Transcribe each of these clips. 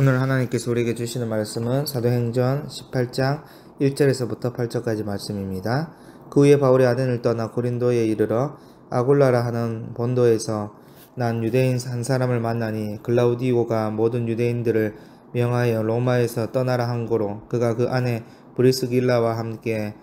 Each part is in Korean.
오늘 하나님께서 우리에게 주시는 말씀은 사도행전 18장 1절에서부터 8절까지 말씀입니다. 그 후에 바울이 아덴을 떠나 고린도에 이르러 아굴라라 하는 본도에서 난 유대인 한 사람을 만나니 글라우디오가 모든 유대인들을 명하여 로마에서 떠나라 한 고로 그가 그 안에 브리스길라와 함께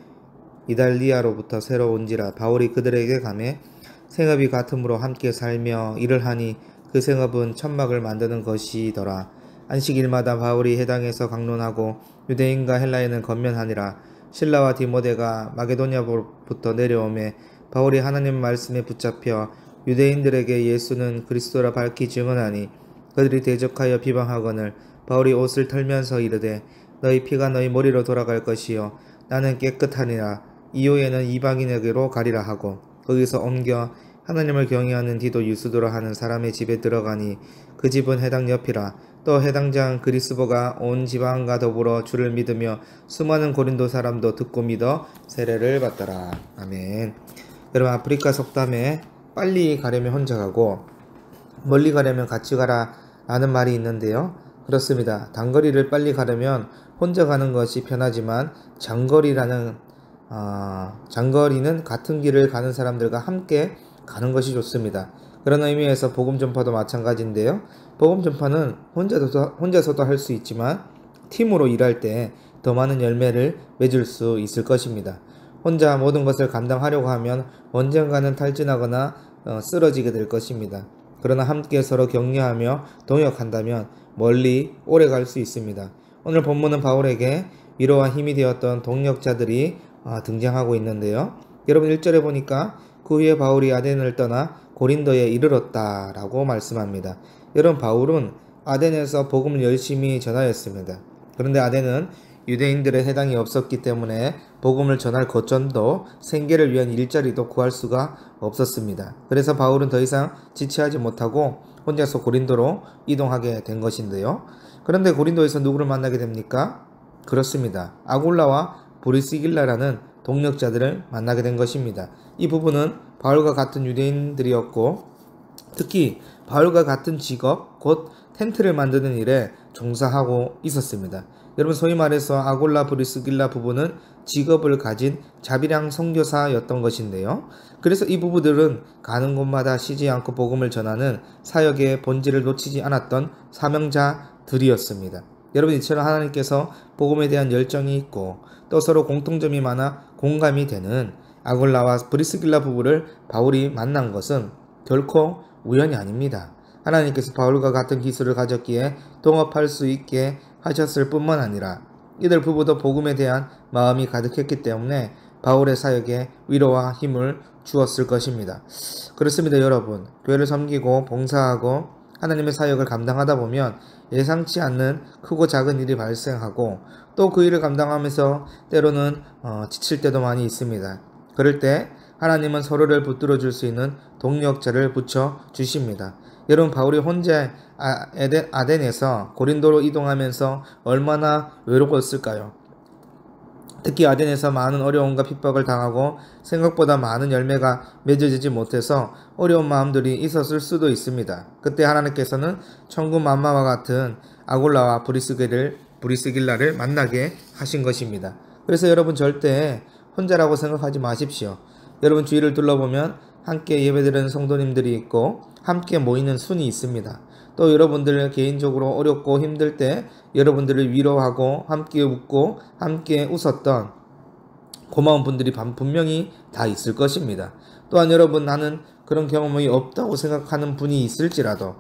이달리아로부터 새로 온지라. 바울이 그들에게 가매 생업이 같으므로 함께 살며 일을 하니 그 생업은 천막을 만드는 것이더라. 안식일마다 바울이 해당에서 강론하고 유대인과 헬라인을 건면하니라. 실라와 디모데가 마게도냐부터 내려오매 바울이 하나님 말씀에 붙잡혀 유대인들에게 예수는 그리스도라 밝히 증언하니 그들이 대적하여 비방하거늘 바울이 옷을 털면서 이르되 너희 피가 너희 머리로 돌아갈 것이요 나는 깨끗하니라. 이후에는 이방인에게로 가리라 하고 거기서 옮겨 하나님을 경외하는 디도 유스도라 하는 사람의 집에 들어가니 그 집은 해당 옆이라. 또 해당장 그리스보가 온 지방과 더불어 주를 믿으며 수많은 고린도 사람도 듣고 믿어 세례를 받더라. 아멘. 여러분, 아프리카 속담에 빨리 가려면 혼자 가고 멀리 가려면 같이 가라 라는 말이 있는데요. 그렇습니다. 단거리를 빨리 가려면 혼자 가는 것이 편하지만 장거리는 같은 길을 가는 사람들과 함께 가는 것이 좋습니다. 그런 의미에서 복음 전파도 마찬가지인데요. 복음 전파는 혼자서도 할 수 있지만 팀으로 일할 때 더 많은 열매를 맺을 수 있을 것입니다. 혼자 모든 것을 감당하려고 하면 언젠가는 탈진하거나 쓰러지게 될 것입니다. 그러나 함께 서로 격려하며 동역한다면 멀리 오래 갈 수 있습니다. 오늘 본문은 바울에게 위로와 힘이 되었던 동역자들이 등장하고 있는데요. 여러분 1절에 보니까 그 후에 바울이 아덴을 떠나 고린도에 이르렀다 라고 말씀합니다. 여러분, 바울은 아덴에서 복음을 열심히 전하였습니다. 그런데 아덴은 유대인들의 해당이 없었기 때문에 복음을 전할 거점도 생계를 위한 일자리도 구할 수가 없었습니다. 그래서 바울은 더 이상 지체하지 못하고 혼자서 고린도로 이동하게 된 것인데요. 그런데 고린도에서 누구를 만나게 됩니까? 그렇습니다. 아굴라와 브리스길라라는 동역자들을 만나게 된 것입니다. 이 부부는 바울과 같은 유대인들이었고 특히 바울과 같은 직업, 곧 텐트를 만드는 일에 종사하고 있었습니다. 여러분, 소위 말해서 아굴라 브리스길라 부부는 직업을 가진 자비량 선교사였던 것인데요. 그래서 이 부부들은 가는 곳마다 쉬지 않고 복음을 전하는 사역의 본질을 놓치지 않았던 사명자들이었습니다. 여러분, 이처럼 하나님께서 복음에 대한 열정이 있고 또 서로 공통점이 많아 공감이 되는 아굴라와 브리스길라 부부를 바울이 만난 것은 결코 우연이 아닙니다. 하나님께서 바울과 같은 기술을 가졌기에 동업할 수 있게 하셨을 뿐만 아니라 이들 부부도 복음에 대한 마음이 가득했기 때문에 바울의 사역에 위로와 힘을 주었을 것입니다. 그렇습니다. 여러분, 교회를 섬기고 봉사하고 하나님의 사역을 감당하다 보면 예상치 않는 크고 작은 일이 발생하고 또 그 일을 감당하면서 때로는 지칠 때도 많이 있습니다. 그럴 때 하나님은 서로를 붙들어 줄 수 있는 동력자를 붙여 주십니다. 여러분, 바울이 혼자 아덴에서 고린도로 이동하면서 얼마나 외로웠을까요? 특히 아덴에서 많은 어려움과 핍박을 당하고 생각보다 많은 열매가 맺어지지 못해서 어려운 마음들이 있었을 수도 있습니다. 그때 하나님께서는 천군 만마와 같은 아굴라와 브리스길라를 만나게 하신 것입니다. 그래서 여러분, 절대 혼자라고 생각하지 마십시오. 여러분, 주위를 둘러보면 함께 예배드리는 성도님들이 있고 함께 모이는 순이 있습니다. 또 여러분들 개인적으로 어렵고 힘들 때 여러분들을 위로하고 함께 웃고 함께 웃었던 고마운 분들이 분명히 다 있을 것입니다. 또한 여러분, 나는 그런 경험이 없다고 생각하는 분이 있을지라도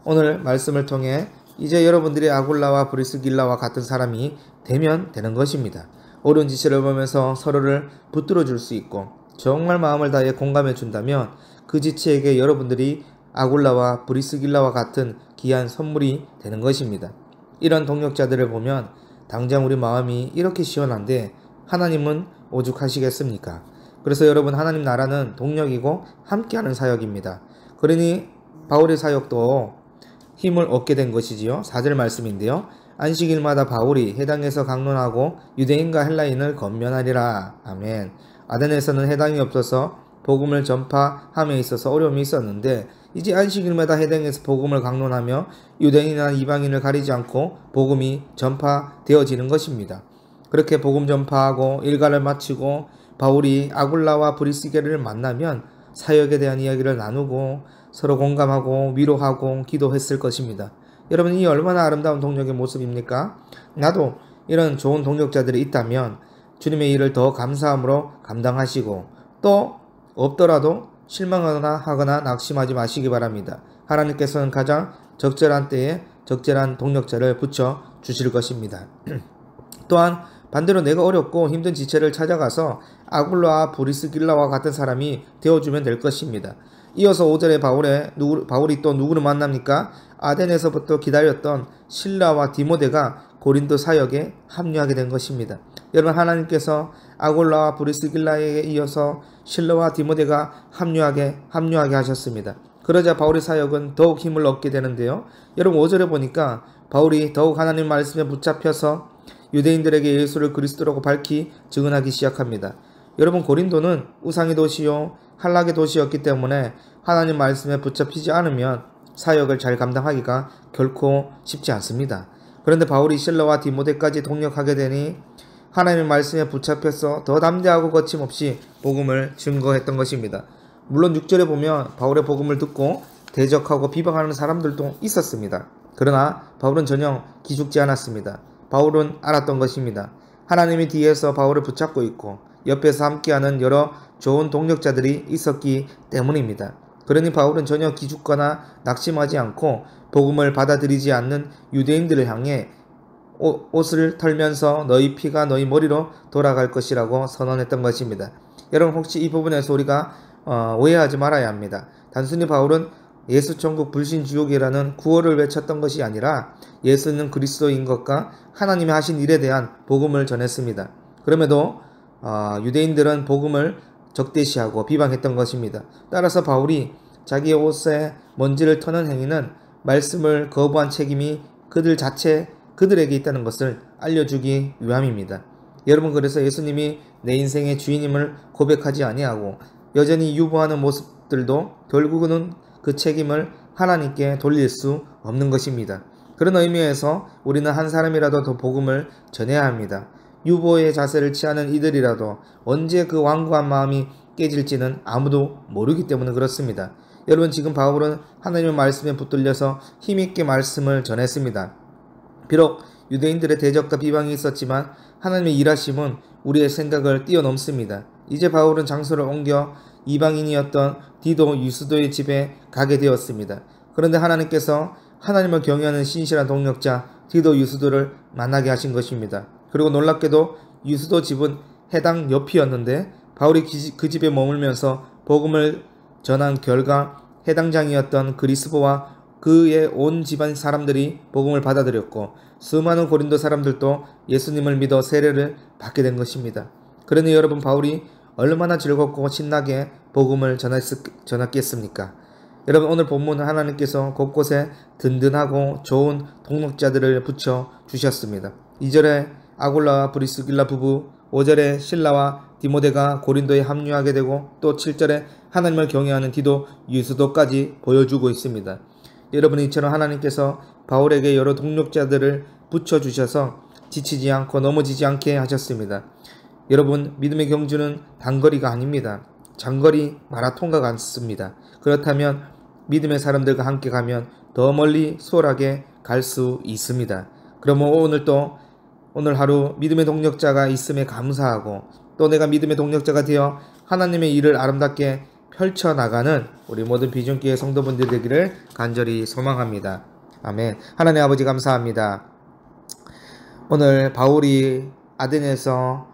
오늘 말씀을 통해 이제 여러분들이 아굴라와 브리스길라와 같은 사람이 되면 되는 것입니다. 옳은 지시를 보면서 서로를 붙들어 줄 수 있고 정말 마음을 다해 공감해 준다면 그 지체에게 여러분들이 아굴라와 브리스길라와 같은 귀한 선물이 되는 것입니다. 이런 동역자들을 보면 당장 우리 마음이 이렇게 시원한데 하나님은 오죽하시겠습니까? 그래서 여러분, 하나님 나라는 동력이고 함께하는 사역입니다. 그러니 바울의 사역도 힘을 얻게 된 것이지요. 4절 말씀인데요. 안식일마다 바울이 해당에서 강론하고 유대인과 헬라인을 건면하리라. 아멘. 아덴에서는 해당이 없어서 복음을 전파함에 있어서 어려움이 있었는데 이제 안식일마다 해당해서 복음을 강론하며 유대인이나 이방인을 가리지 않고 복음이 전파되어지는 것입니다. 그렇게 복음 전파하고 일과를 마치고 바울이 아굴라와 브리스게를 만나면 사역에 대한 이야기를 나누고 서로 공감하고 위로하고 기도했을 것입니다. 여러분, 이 얼마나 아름다운 동력의 모습입니까? 나도 이런 좋은 동력자들이 있다면 주님의 일을 더 감사함으로 감당하시고 또 없더라도 실망하거나 낙심하지 마시기 바랍니다. 하나님께서는 가장 적절한 때에 적절한 동력자를 붙여 주실 것입니다. 또한 반대로 내가 어렵고 힘든 지체를 찾아가서 아굴라와 브리스길라와 같은 사람이 되어주면 될 것입니다. 이어서 5절에 바울이 또 누구를 만납니까? 아덴에서부터 기다렸던 실라와 디모데가 고린도 사역에 합류하게 된 것입니다. 여러분, 하나님께서 아굴라와 브리스길라에게 이어서 실라와 디모데가 합류하게 하셨습니다. 그러자 바울의 사역은 더욱 힘을 얻게 되는데요. 여러분, 5절에 보니까 바울이 더욱 하나님 말씀에 붙잡혀서 유대인들에게 예수를 그리스도라고 밝히 증언하기 시작합니다. 여러분, 고린도는 우상의 도시요 한락의 도시였기 때문에 하나님 말씀에 붙잡히지 않으면 사역을 잘 감당하기가 결코 쉽지 않습니다. 그런데 바울이 실라와 디모데까지 동력하게 되니 하나님의 말씀에 붙잡혀서 더 담대하고 거침없이 복음을 증거했던 것입니다. 물론 6절에 보면 바울의 복음을 듣고 대적하고 비방하는 사람들도 있었습니다. 그러나 바울은 전혀 기죽지 않았습니다. 바울은 알았던 것입니다. 하나님이 뒤에서 바울을 붙잡고 있고 옆에서 함께하는 여러 좋은 동력자들이 있었기 때문입니다. 그러니 바울은 전혀 기죽거나 낙심하지 않고 복음을 받아들이지 않는 유대인들을 향해 옷을 털면서 너희 피가 너희 머리로 돌아갈 것이라고 선언했던 것입니다. 여러분, 혹시 이 부분에서 우리가 오해하지 말아야 합니다. 단순히 바울은 예수 천국 불신 지옥이라는 구호를 외쳤던 것이 아니라 예수는 그리스도인 것과 하나님이 하신 일에 대한 복음을 전했습니다. 그럼에도 유대인들은 복음을 적대시하고 비방했던 것입니다. 따라서 바울이 자기의 옷에 먼지를 터는 행위는 말씀을 거부한 책임이 그들에게 있다는 것을 알려주기 위함입니다. 여러분, 그래서 예수님이 내 인생의 주인임을 고백하지 아니하고 여전히 유보하는 모습들도 결국은 그 책임을 하나님께 돌릴 수 없는 것입니다. 그런 의미에서 우리는 한 사람이라도 더 복음을 전해야 합니다. 유보의 자세를 취하는 이들이라도 언제 그 완고한 마음이 깨질지는 아무도 모르기 때문에 그렇습니다. 여러분, 지금 바울은 하나님의 말씀에 붙들려서 힘있게 말씀을 전했습니다. 비록 유대인들의 대적과 비방이 있었지만 하나님의 일하심은 우리의 생각을 뛰어넘습니다. 이제 바울은 장소를 옮겨 이방인이었던 디도 유스도의 집에 가게 되었습니다. 그런데 하나님께서 하나님을 경외하는 신실한 동력자 디도 유스도를 만나게 하신 것입니다. 그리고 놀랍게도 유스도 집은 해당 옆이었는데 바울이 그 집에 머물면서 복음을 전한 결과 해당장이었던 그리스보와 그의 온 집안 사람들이 복음을 받아들였고 수많은 고린도 사람들도 예수님을 믿어 세례를 받게 된 것입니다. 그러니 여러분, 바울이 얼마나 즐겁고 신나게 복음을 전했겠습니까? 여러분, 오늘 본문은 하나님께서 곳곳에 든든하고 좋은 동력자들을 붙여 주셨습니다. 2절에 아굴라와 브리스길라 부부, 5절에 실라와 디모데가 고린도에 합류하게 되고 또 7절에 하나님을 경외하는 디도 유스도까지 보여주고 있습니다. 여러분, 이처럼 하나님께서 바울에게 여러 동력자들을 붙여주셔서 지치지 않고 넘어지지 않게 하셨습니다. 여러분, 믿음의 경주는 단거리가 아닙니다. 장거리 마라톤과 같습니다. 그렇다면 믿음의 사람들과 함께 가면 더 멀리 수월하게 갈 수 있습니다. 그러면 오늘 하루 믿음의 동력자가 있음에 감사하고 또 내가 믿음의 동력자가 되어 하나님의 일을 아름답게 펼쳐나가는 우리 모든 비전교회 성도분들 되기를 간절히 소망합니다. 아멘. 하나님 아버지, 감사합니다. 오늘 바울이 아덴에서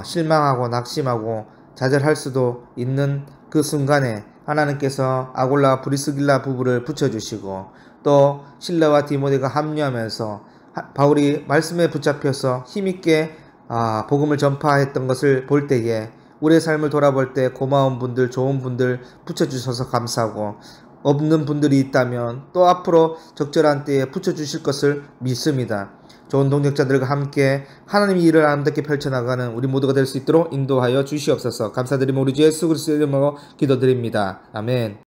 실망하고 낙심하고 좌절할 수도 있는 그 순간에 하나님께서 아굴라 브리스길라 부부를 붙여주시고 또 실라와 디모데가 합류하면서 바울이 말씀에 붙잡혀서 힘있게 복음을 전파했던 것을 볼 때에 우리의 삶을 돌아볼 때 고마운 분들, 좋은 분들 붙여주셔서 감사하고 없는 분들이 있다면 또 앞으로 적절한 때에 붙여주실 것을 믿습니다. 좋은 동역자들과 함께 하나님의 일을 아름답게 펼쳐나가는 우리 모두가 될 수 있도록 인도하여 주시옵소서. 감사드리며 우리 주 예수 그리스도의 이름으로 기도드립니다. 아멘.